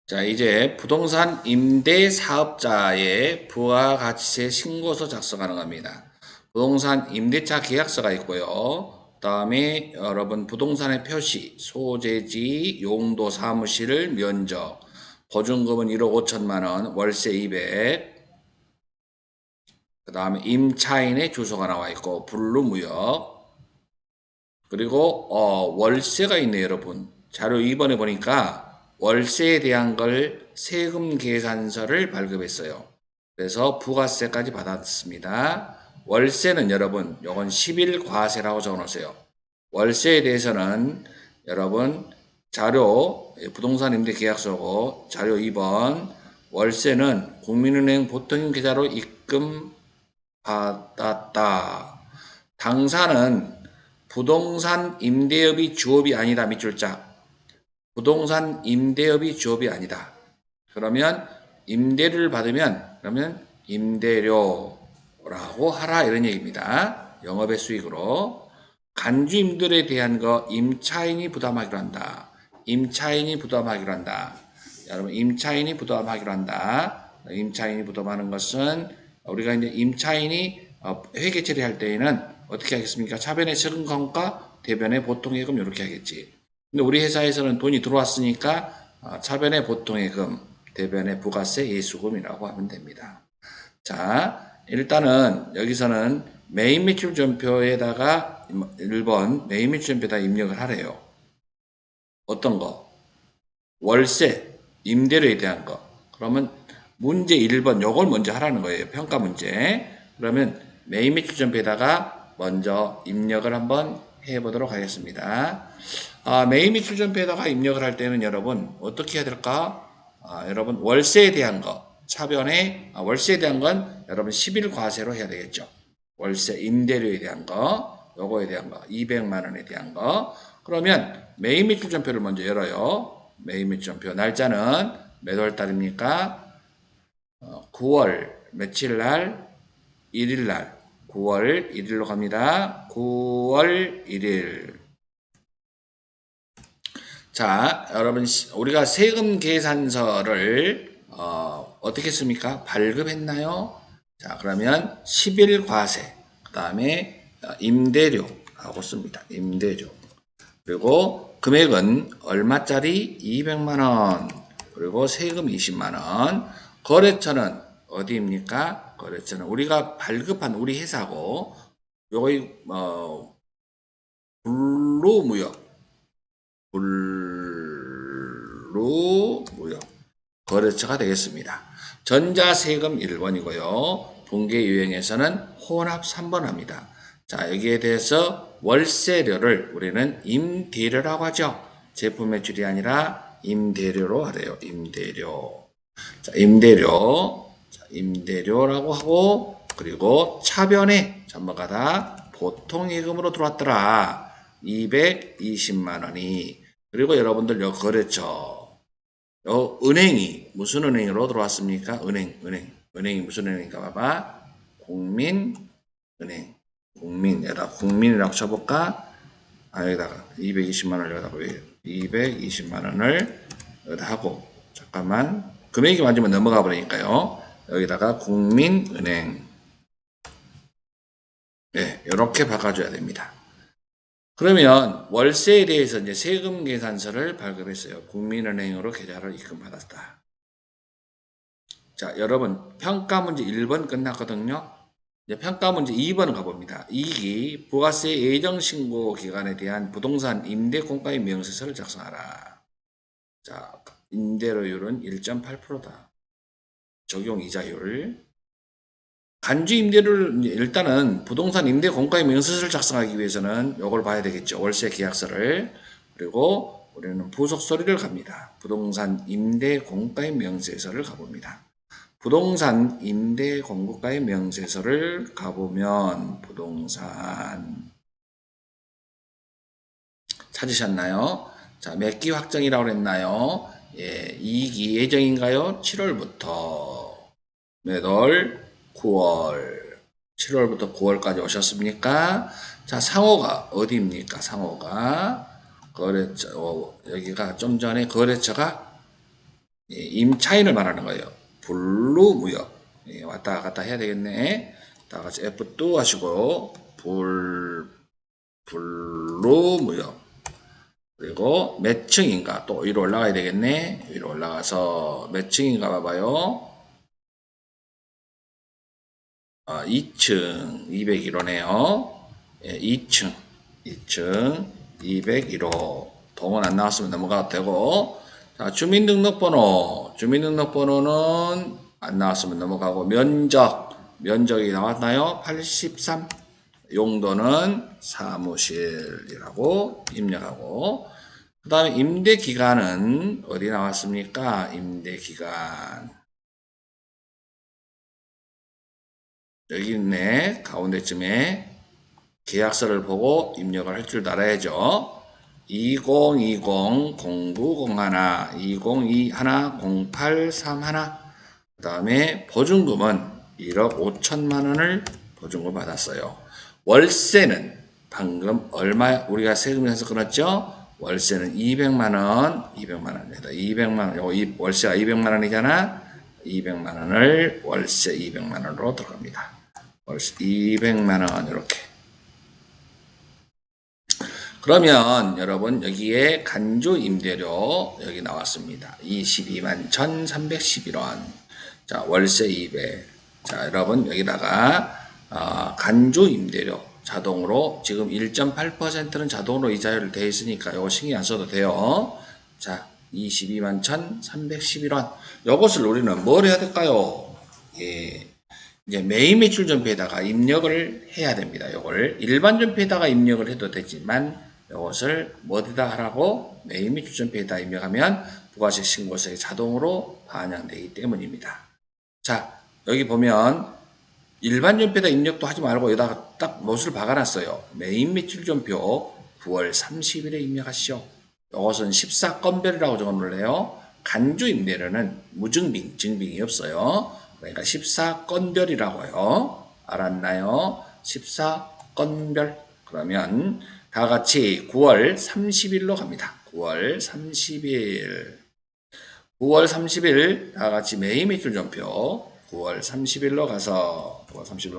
자, 이제 부동산 임대 사업자의 부가가치세 신고서 작성하는 겁니다. 부동산 임대차 계약서가 있고요. 그다음에 여러분 부동산의 표시, 소재지, 용도 사무실, 면적, 보증금은 1억 5천만 원, 월세 200, 그다음에 임차인의 주소가 나와 있고 분류무역, 그리고 월세가 있네요, 여러분. 자료 2번에 보니까 월세에 대한 걸 세금 계산서를 발급했어요. 그래서 부가세까지 받았습니다. 월세는 여러분, 요건 10일 과세라고 적어놓으세요. 월세에 대해서는 여러분 자료 부동산 임대 계약서고 자료 2번 월세는 국민은행 보통임 계좌로 입금 받았다. 당사는 부동산 임대업이 주업이 아니다. 밑줄 짝. 부동산 임대업이 주업이 아니다. 그러면 임대료를 받으면 그러면 임대료라고 하라 이런 얘기입니다. 영업의 수익으로. 간주임들에 대한 거 임차인이 부담하기로 한다. 임차인이 부담하기로 한다. 여러분 임차인이 부담하기로 한다. 임차인이 부담하는 것은 우리가 이제 임차인이 회계 처리할 때에는 어떻게 하겠습니까? 차변의 세금과물가, 대변의 보통예금 이렇게 하겠지. 근데 우리 회사에서는 돈이 들어왔으니까 차변의 보통예금, 대변의 부가세 예수금이라고 하면 됩니다. 자, 일단은 여기서는 매입 매출 전표에다가 1번 매입 매출 전표에다 입력을 하래요. 어떤 거? 월세, 임대료에 대한 거. 그러면 문제 1번 요걸 먼저 하라는 거예요. 평가 문제. 그러면 매입 매출 전표에다가 먼저 입력을 한번 해보도록 하겠습니다. 매입 매출 전표에다가 입력을 할 때는 여러분 어떻게 해야 될까? 여러분 월세에 대한 거. 차변에 월세에 대한 건 여러분 10일 과세로 해야 되겠죠. 월세 임대료에 대한 거, 요거에 대한 거, 200만 원에 대한 거. 그러면 매입 매출 전표를 먼저 열어요. 매입 매출 전표 날짜는 몇 월 달입니까? 9월 며칠 날? 1일 날. 9월 1일로 갑니다. 9월 1일. 자, 여러분 우리가 세금 계산서를 어떻게 씁니까? 발급했나요? 자, 그러면 10일 과세, 그 다음에 임대료라고 씁니다. 임대료. 그리고 금액은 얼마짜리? 200만 원. 그리고 세금 20만 원. 거래처는 어디입니까? 거래처는 우리가 발급한 우리 회사고 요거 불로무역. 불로무역 거래처가 되겠습니다. 전자세금 1번이고요. 분계 유형에서는 혼합 3번 합니다. 자, 여기에 대해서 월세료를 우리는 임대료라고 하죠. 제품 매출이 아니라 임대료로 하래요. 임대료. 자, 임대료라고 하고, 그리고 차변에 전부가 보통예금으로 들어왔더라. 220만 원이. 그리고 여러분들 요 거래처. 요 은행이 무슨 은행으로 들어왔습니까? 은행이 무슨 은행인가 봐봐. 국민은행. 여기다 국민이라고 쳐볼까? 여기다가 220만 원을 여기다가 왜 220만 원을 여기다 하고, 잠깐만. 금액이 맞으면 넘어가 버리니까요. 여기다가 국민은행. 네, 이렇게 바꿔줘야 됩니다. 그러면 월세에 대해서 이제 세금 계산서를 발급했어요. 국민은행으로 계좌를 입금받았다. 자, 여러분 평가 문제 1번 끝났거든요. 이제 평가 문제 2번 가봅니다. 2기 부가세 예정 신고 기간에 대한 부동산 임대 공가의 명세서를 작성하라. 자, 임대료율은 1.8%다. 적용 이자율. 간주 임대료를 일단은 부동산 임대 공가의 명세서를 작성하기 위해서는 이걸 봐야 되겠죠. 월세 계약서를. 그리고 우리는 부속 소리를 갑니다. 부동산 임대 공가의 명세서를 가봅니다. 부동산 임대 공고가의 명세서를 가보면 부동산 찾으셨나요? 자, 몇 기 확정이라고 했나요? 예, 2기 예정인가요? 7월부터 몇 월? 9월. 7월부터 9월까지 오셨습니까? 자, 상호가 어디입니까? 상호가 거래처, 여기가 좀 전에 거래처가 예, 임차인을 말하는 거예요. 분루무역. 예, 왔다 갔다 해야 되겠네. 다 같이 F2 하시고 분루무역. 그리고 몇 층인가 또 위로 올라가야 되겠네. 위로 올라가서 몇 층인가 봐봐요. 2층 201호네요. 예, 2층 201호. 동은 안 나왔으면 넘어가도 되고. 자, 주민등록번호는 안 나왔으면 넘어가고, 면적이 나왔나요? 83. 용도는 사무실이라고 입력하고, 그 다음에 임대기간은 어디 나왔습니까? 임대기간. 여기 있네. 가운데쯤에 계약서를 보고 입력을 할 줄 알아야죠. 2020-0901, 2021-0831. 그 다음에 보증금은 1억 5천만 원을 보증금 받았어요. 월세는 방금 얼마 우리가 세금에서 끊었죠? 월세는 200만 원, 200만 원입니다. 200만 원, 월세가 200만 원이잖아. 200만 원을 월세 200만 원으로 들어갑니다. 월세 200만 원 이렇게. 그러면 여러분 여기에 간주 임대료 여기 나왔습니다. 22만 1,311원. 자, 월세 200. 자, 여러분 여기다가 간주 임대료 자동으로 지금 1.8%는 자동으로 이자율 되어 있으니까 이거 신경 안 써도 돼요. 자, 22만 1,311원. 이것을 우리는 뭘 해야 될까요? 예. 이제 매입 매출 전표에다가 입력을 해야 됩니다. 이걸 일반 전표에다가 입력을 해도 되지만 이것을 어디다 하라고? 매입 매출 전표에다 입력하면 부가세 신고서에 자동으로 반영되기 때문입니다. 자, 여기 보면 일반 전표에다 입력도 하지 말고 여기다가 딱 못을 박아놨어요. 매입 매출 전표 9월 30일에 입력하시오. 이것은 14건별이라고 적어놓을래요. 간주 임대료는 무증빙, 증빙이 없어요. 그러니까 14건별이라고요. 알았나요? 14건별. 그러면 다 같이 9월 30일로 갑니다. 9월 30일. 9월 30일 다 같이 매입 매출 전표 9월 30일로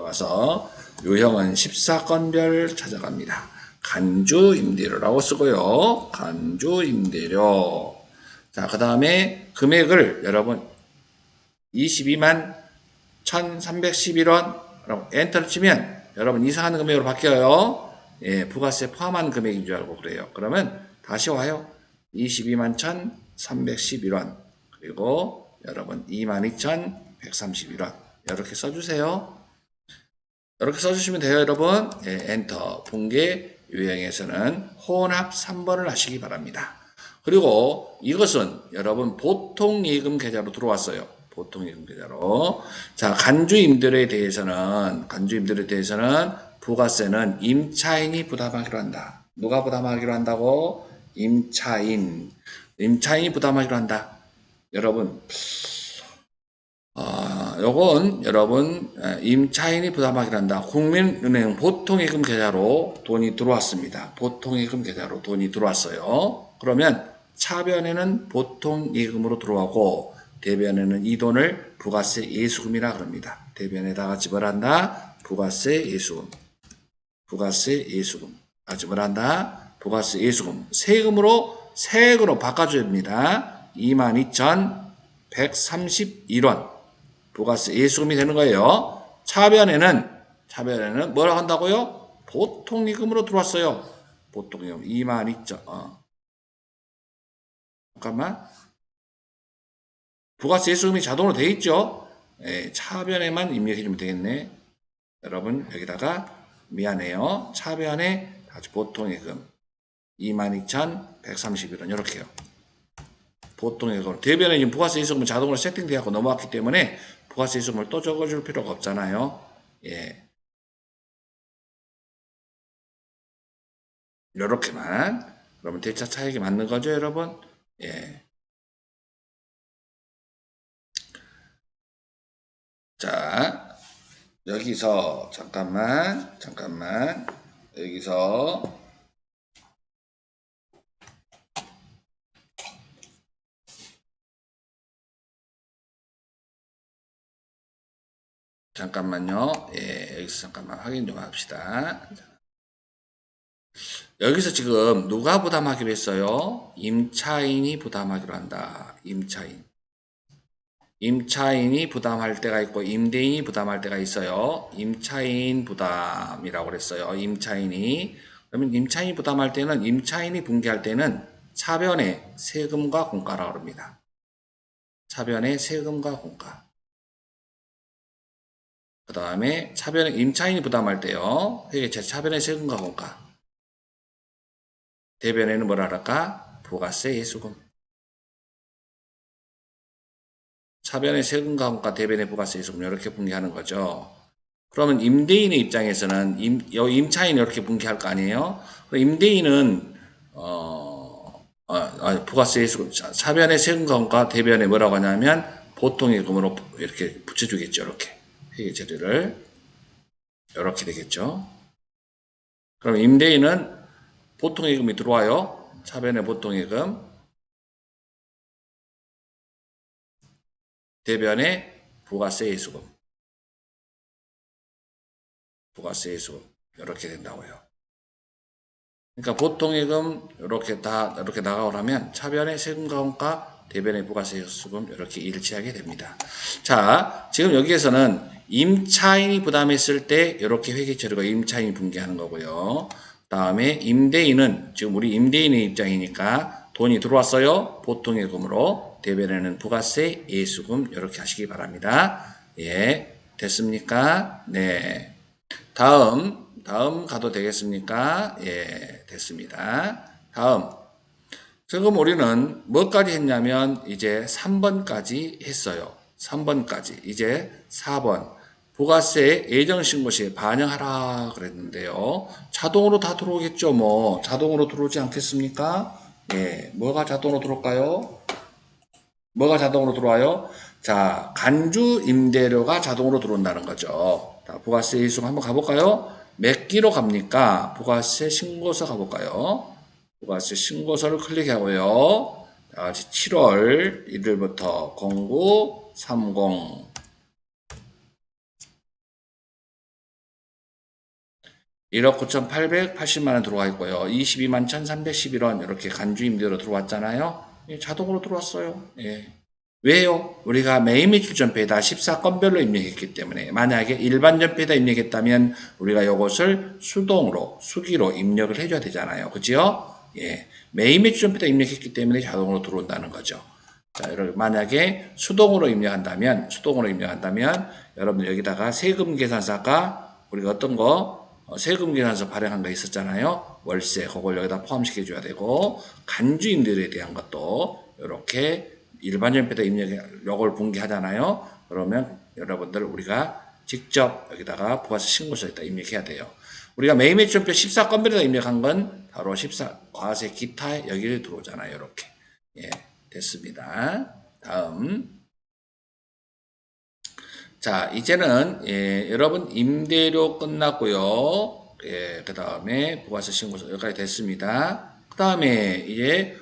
가서 유형은 14건별 찾아갑니다. 간주 임대료라고 쓰고요. 간주 임대료. 자, 그 다음에 금액을 여러분 22만 1,311원 엔터를 치면 여러분 이상한 금액으로 바뀌어요. 예, 부가세 포함한 금액인 줄 알고 그래요. 그러면 다시 와요. 22만 1,311원 그리고 여러분 22,131원 이렇게 써주세요. 이렇게 써주시면 돼요, 여러분. 예, 엔터. 분계 유형에서는 혼합 3번을 하시기 바랍니다. 그리고 이것은 여러분 보통 예금 계좌로 들어왔어요. 보통 예금 계좌로. 자, 간주 임대료에 대해서는 부가세는 임차인이 부담하기로 한다. 누가 부담하기로 한다고? 임차인이 부담하기로 한다. 여러분, 요건 여러분 임차인이 부담하기로 한다. 국민은행 보통예금 계좌로 돈이 들어왔습니다. 보통예금 계좌로 돈이 들어왔어요. 그러면 차변에는 보통예금으로 들어오고 대변에는 이 돈을 부가세 예수금이라 그럽니다. 대변에다가 지불한다. 부가세 예수금. 부가세 예수금. 지불한다. 부가세 예수금. 세금으로 바꿔줘야 됩니다. 22,131원. 부가세 예수금이 되는 거예요. 차변에는 뭘 한다고요? 보통예금으로 들어왔어요. 보통예금 22,000. 잠깐만. 부가세 예수금이 자동으로 돼 있죠. 예, 차변에만 입력해주면 되겠네. 여러분 여기다가 미안해요. 차변에 아주 보통예금 22,131원 이렇게요. 보통예금. 대변에 지금 부가세 예수금은 자동으로 세팅되어 넘어왔기 때문에 부가세 예수금을 또 적어줄 필요가 없잖아요. 예. 요렇게만. 그러면 대차 차익이 맞는 거죠, 여러분? 예. 자, 여기서 잠깐만. 여기서 잠깐만요. 예, 여기서 잠깐만 확인 좀 합시다. 여기서 지금 누가 부담하기로 했어요? 임차인이 부담하기로 한다. 임차인. 임차인이 부담할 때가 있고 임대인이 부담할 때가 있어요. 임차인 부담이라고 그랬어요. 임차인이. 그러면 임차인이 부담할 때는 임차인이 분기할 때는 차변의 세금과 공가라고 합니다. 차변의 세금과 공가. 그 다음에 차변의 임차인이 부담할 때요. 회계처 차변의 세금과 공가. 대변에는 뭐라 할까? 부가세 예수금. 차변의 세금과 공가, 대변의 부가세 예수금 이렇게 분기하는 거죠. 그러면 임대인의 입장에서는 임차인이 이렇게 분기할 거 아니에요? 임대인은 부가세 예수금 차변의 세금과 공가, 대변에 뭐라고 하냐면 보통예금으로 이렇게 붙여주겠죠. 이렇게 회계 처리를 이렇게 되겠죠. 그럼 임대인은 보통예금이 들어와요. 차변의 보통예금, 대변의 부가세 예수금, 부가세 예수금 이렇게 된다고요. 그러니까 보통예금 이렇게 다 이렇게 나가오라면 차변의 세금과 공가, 대변의 부가세 예수금 이렇게 일치하게 됩니다. 자, 지금 여기에서는 임차인이 부담했을 때 이렇게 회계처리가 임차인이 분기하는 거고요. 다음에 임대인은 지금 우리 임대인의 입장이니까 돈이 들어왔어요. 보통예금으로 대변에는 부가세 예수금 이렇게 하시기 바랍니다. 예, 됐습니까? 네. 다음 가도 되겠습니까? 예, 됐습니다. 다음. 지금 우리는 뭐까지 했냐면 이제 3번까지 했어요. 3번까지. 이제 4번. 부가세 예정신고 시에 반영하라 그랬는데요. 자동으로 다 들어오겠죠, 뭐. 자동으로 들어오지 않겠습니까? 예, 뭐가 자동으로 들어올까요? 뭐가 자동으로 들어와요? 자, 간주 임대료가 자동으로 들어온다는 거죠. 자, 부가세 일수 한번 가볼까요? 몇 기로 갑니까? 부가세 신고서 가볼까요? 부가세 신고서를 클릭하고요. 자, 7월 1일부터 0930 1억 9,880만 원 들어와 있고요. 22만 1,311원 이렇게 간주 임대료 들어왔잖아요. 예, 자동으로 들어왔어요. 예. 왜요? 우리가 매입매출 전폐에다 14건별로 입력했기 때문에 만약에 일반 전폐에다 입력했다면 우리가 이것을 수동으로 수기로 입력을 해줘야 되잖아요. 그죠? 예, 매입매출 전폐에다 입력했기 때문에 자동으로 들어온다는 거죠. 자, 여러분 만약에 수동으로 입력한다면 여러분 여기다가 세금 계산서가 우리가 어떤 거 세금 계산서 발행한 거 있었잖아요. 월세 그걸 여기다 포함시켜 줘야 되고 간주 임대료에 대한 것도 이렇게 일반 전폐에다 입력 요걸 분기하잖아요. 그러면 여러분들 우리가 직접 여기다가 부가세 신고서에다 입력해야 돼요. 우리가 매입매출 전폐 14건별에다 입력한 건 바로 14 과세 기타 여기를 들어오잖아요. 이렇게. 예, 됐습니다. 다음. 자, 이제는 여러분 임대료 끝났고요. 예, 그 다음에 부가세 신고서 여기까지 됐습니다. 그 다음에 이제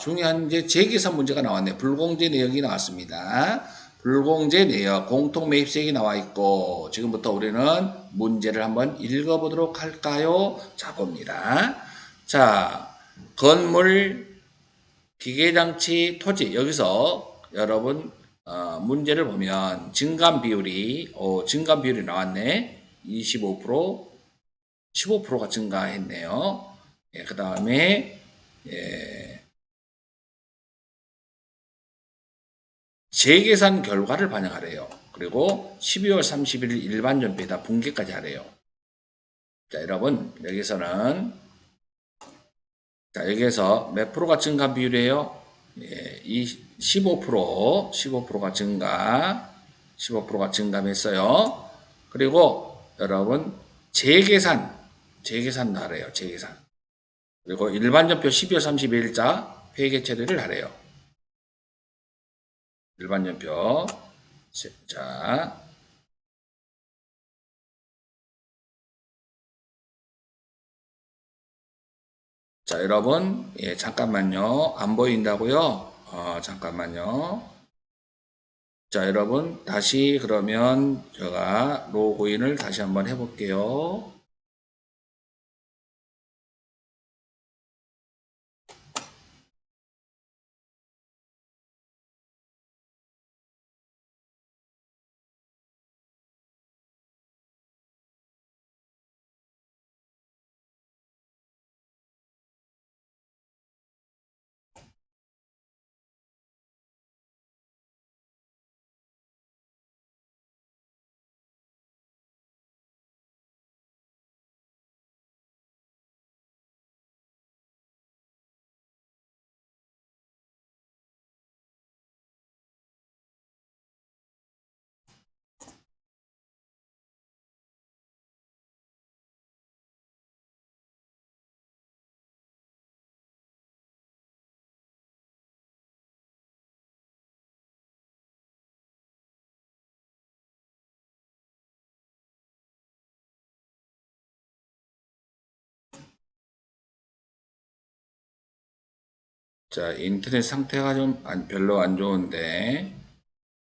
중요한 이제 재계산 문제가 나왔네요. 불공제 내역이 나왔습니다. 불공제 내역, 공통매입세액이 나와 있고 지금부터 우리는 문제를 한번 읽어보도록 할까요? 자, 봅니다. 자, 건물, 기계장치, 토지 여기서 여러분 문제를 보면 증감 비율이 나왔네. 25% 15%가 증가했네요. 예, 그 다음에 재계산 결과를 반영하래요. 그리고 12월 31일 일반 전폐에다 분기까지 하래요. 자, 여러분 여기서는 여기에서 몇 프로가 증감 비율이에요? 예, 15%가 증가, 15%가 증감했어요. 그리고 여러분 재계산 하래요. 재계산. 그리고 일반 전표 12월 32일자 회계 처리를 하래요. 일반 전표. 자, 여러분, 예, 잠깐만요. 안 보인다고요? 잠깐만요. 자, 여러분, 다시 그러면 제가 로그인을 다시 한번 해볼게요. 자, 인터넷 상태가 좀 별로 안 좋은데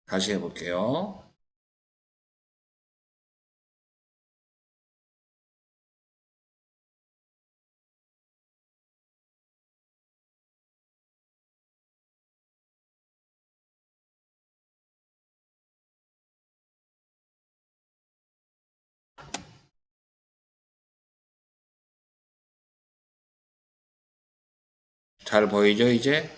다시 해볼게요. 잘 보이죠, 이제?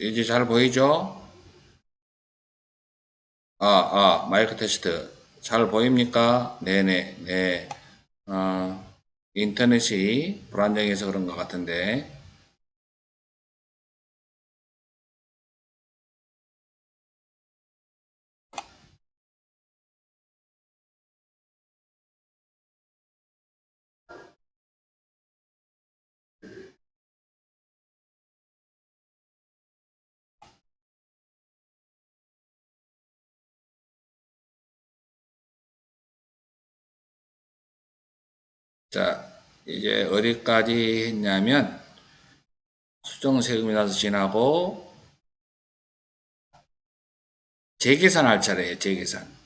이제 잘 보이죠? 마이크 테스트. 잘 보입니까? 네네, 네. 어, 인터넷이 불안정해서 그런 것 같은데. 자, 이제 어디까지 했냐면, 수정세금이 나서 지나고, 재계산할 차례예요, 재계산.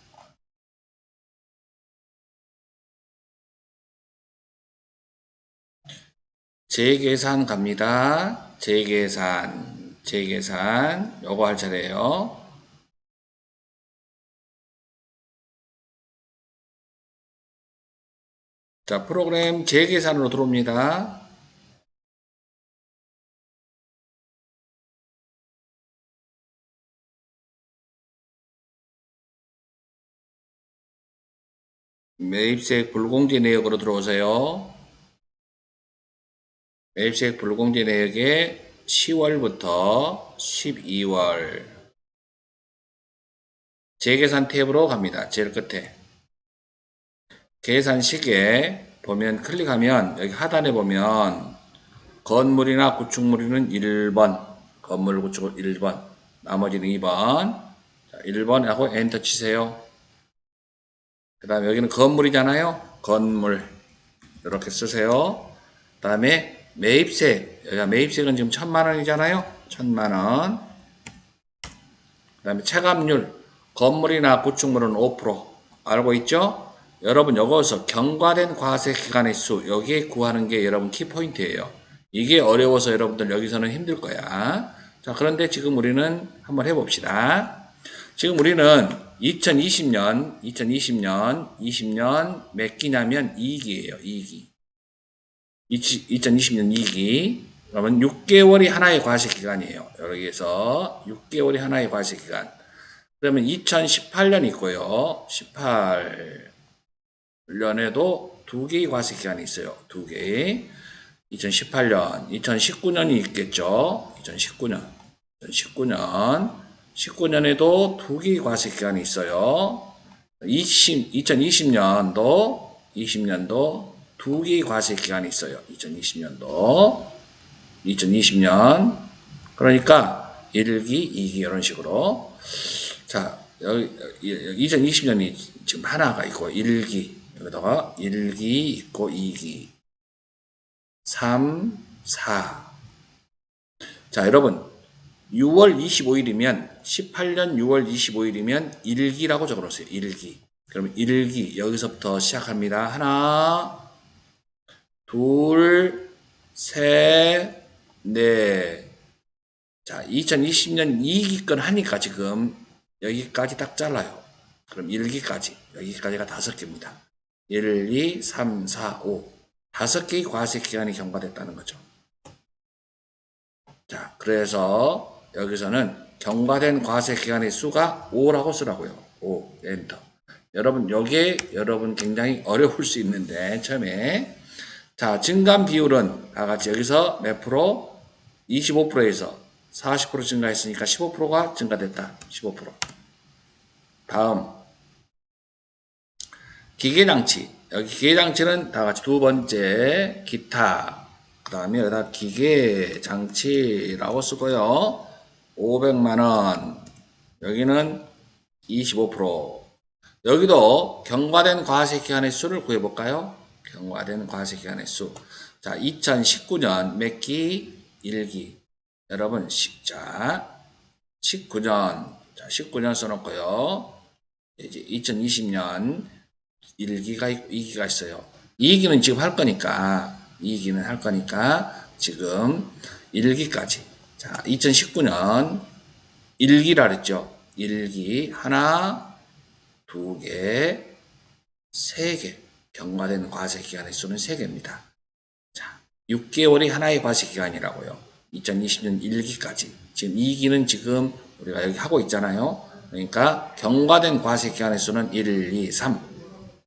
재계산 갑니다. 재계산. 요거 할 차례예요. 자, 프로그램 재계산으로 들어옵니다. 매입세액 불공제 내역으로 들어오세요. 매입세액 불공제 내역에 10월부터 12월 재계산 탭으로 갑니다. 제일 끝에 계산식에 보면 클릭하면 여기 하단에 보면 건물이나 구축물이는 1번, 건물 구축물 1번, 나머지는 2번. 자, 1번 하고 엔터 치세요. 그 다음에 여기는 건물이잖아요. 건물. 이렇게 쓰세요. 그 다음에 매입세, 여기가 매입세는 지금 1,000만원이잖아요. 1,000만원. 그 다음에 체감률, 건물이나 구축물은 5%. 알고 있죠? 여러분, 여기서 경과된 과세 기간의 수, 여기에 구하는 게 여러분 키포인트예요. 이게 어려워서 여러분들 여기서는 힘들 거야. 자, 그런데 지금 우리는 한번 해봅시다. 지금 우리는 2020년 몇 기냐면 2기예요. 2기. 2020년 2기. 그러면 6개월이 하나의 과세 기간이에요. 여기에서 6개월이 하나의 과세 기간. 그러면 2018년 있고요. 18년에도 2개의 과세 기간이 있어요. 2개. 2018년, 2019년이 있겠죠. 19년에도 2개의 과세 기간이 있어요. 2020년도 2개의 과세 기간이 있어요. 2020년. 그러니까 1기, 2기 이런 식으로. 자, 여기 2020년이 지금 하나가 있고 1기, 여기다가 1기 있고 2기, 3, 4. 자, 여러분 6월 25일이면 18년 6월 25일이면 1기라고 적어놓으세요. 1기. 그럼 1기 여기서부터 시작합니다. 하나, 둘, 셋, 넷. 자, 2020년 2기건 하니까 지금 여기까지 딱 잘라요. 그럼 1기까지. 여기까지가 5개입니다. 1, 2, 3, 4, 5. 5개의 과세 기간이 경과됐다는 거죠. 자, 그래서 여기서는 경과된 과세 기간의 수가 5라고 쓰라고요. 5, 엔터. 여러분, 요게 여러분 굉장히 어려울 수 있는데, 처음에. 자, 증감 비율은 다 같이 여기서 몇 프로? 25%에서 40% 증가했으니까 15%가 증가됐다. 15%. 다음. 기계장치. 여기 기계장치는 다 같이 두 번째, 기타. 그 다음에 여기다 기계장치라고 쓰고요. 500만원. 여기는 25%. 여기도 경과된 과세기간의 수를 구해볼까요? 경과된 과세기간의 수. 자, 2019년 몇 기? 1기. 여러분, 19년. 자, 19년 써놓고요. 이제 2020년 1기가 있고 2기가 있어요. 2기는 지금 할 거니까, 2기는 할 거니까, 지금 1기까지. 자, 2019년 1기라 그랬죠. 1기, 하나, 2개, 3개. 경과된 과세기간의 수는 3개입니다. 자, 6개월이 하나의 과세기간이라고요. 2020년 1기까지. 지금 2기는 지금 우리가 여기 하고 있잖아요. 그러니까 경과된 과세기간의 수는 1, 2, 3.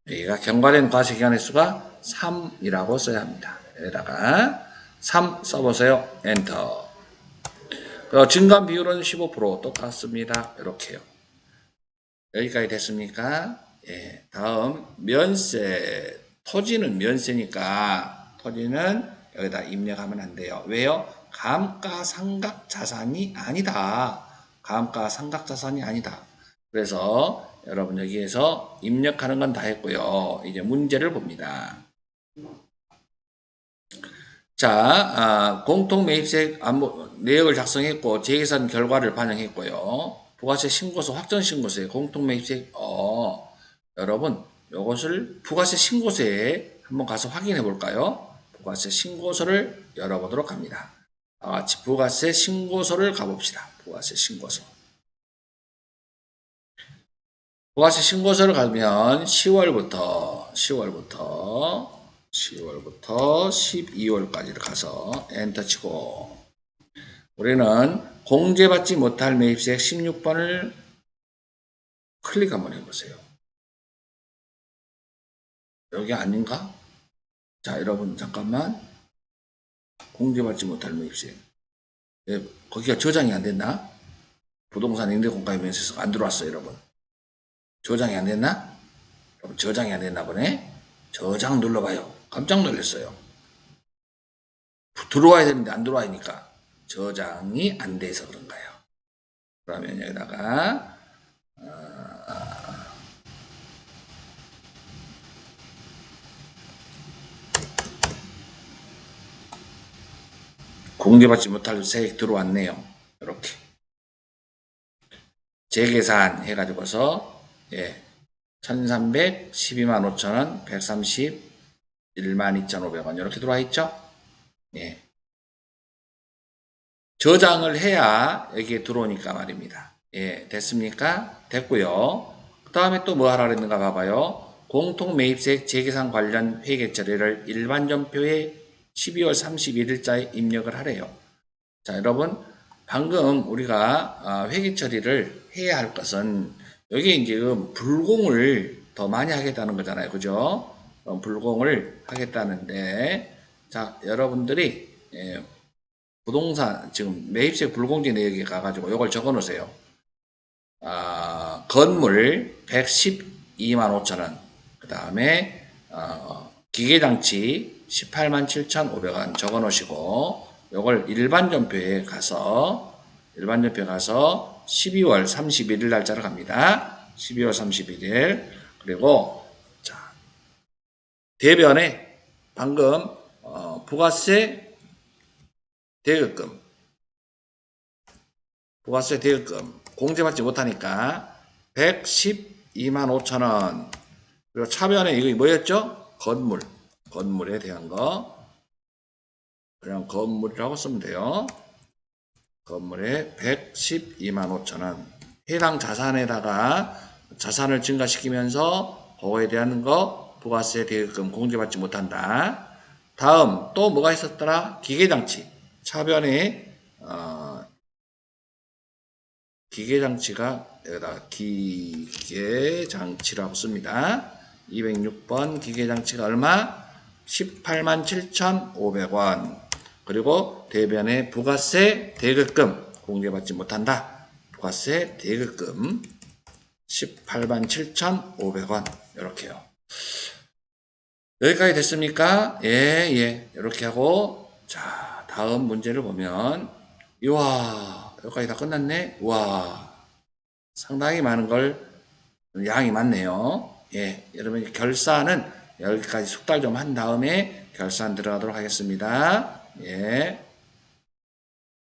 여기가 경과된 과세기간의 수가 3이라고 써야 합니다. 여기다가 3 써보세요. 엔터. 증감 비율은 15% 똑같습니다. 이렇게요. 여기까지 됐습니까? 예. 다음 면세. 토지는 면세니까 토지는 여기다 입력하면 안 돼요. 왜요? 감가상각 자산이 아니다. 감가상각 자산이 아니다. 그래서 여러분 여기에서 입력하는 건 다 했고요. 이제 문제를 봅니다. 자, 공통매입세 내역을 작성했고 재계산 결과를 반영했고요. 부가세 신고서 확정 신고서에 공통매입세 여러분 이것을 부가세 신고서에 한번 가서 확인해 볼까요? 부가세 신고서를 열어보도록 합니다. 같이 부가세 신고서를 가봅시다. 부가세 신고서. 부가세 신고서를 가면 10월부터 12월까지를 가서 엔터 치고 우리는 공제받지 못할 매입세액 16번을 클릭 한번 해보세요. 여기 아닌가? 자, 여러분 잠깐만. 공제받지 못할 매입세액. 예, 거기가 저장이 안 됐나? 부동산 임대공가입면세서가 안 들어왔어요, 여러분. 저장이 안 됐나? 여러분, 저장이 안 됐나 보네? 저장 눌러봐요. 깜짝 놀랐어요. 들어와야 되는데 안 들어와니까 저장이 안 돼서 그런가요? 그러면 여기다가 공개받지 못할 세액 들어왔네요. 이렇게 재계산 해가지고서 1312만 5천원 131만 2,500원 이렇게 들어와 있죠. 저장을 해야 여기에 들어오니까 말입니다. 됐습니까? 됐고요. 그 다음에 또 뭐 하라 그랬는가 봐봐요. 공통매입세액 재계산 관련 회계 처리를 일반전표에 12월 31일자에 입력을 하래요. 자, 여러분 방금 우리가 회계 처리를 해야 할 것은 여기 지금 불공을 더 많이 하겠다는 거잖아요. 그죠? 불공을 하겠다는데, 자, 여러분들이 부동산 지금 매입세 불공제 내역에 가가지고 이걸 적어 놓으세요. 건물 112만 5천원, 그 다음에 기계장치 18만 7,500원 적어 놓으시고, 요걸 일반전표에 가서 12월 31일 날짜로 갑니다. 12월 31일. 그리고 자, 대변에 방금 부가세 대금금 공제받지 못하니까 112만 5천원. 그리고 차변에 이거 뭐였죠? 건물에 대한 거. 그냥 건물이라고 쓰면 돼요. 건물에 112만 5천원. 해당 자산에다가 자산을 증가시키면서 그거에 대한 거 부가세 대금 공제받지 못한다. 다음 또 뭐가 있었더라? 기계장치. 차변에 기계장치가 여기다 기계장치라고 씁니다. 206번 기계장치가 얼마? 18만 7,500원. 그리고 대변에 부가세 대금금 공제받지 못한다. 부가세 대금금 18만 7,500원. 이렇게요. 여기까지 됐습니까? 예. 이렇게 하고, 자, 다음 문제를 보면, 우와, 여기까지 다 끝났네? 우와, 상당히 많은 양이 많네요. 여러분, 결산은 여기까지 숙달 좀 한 다음에 결산 들어가도록 하겠습니다.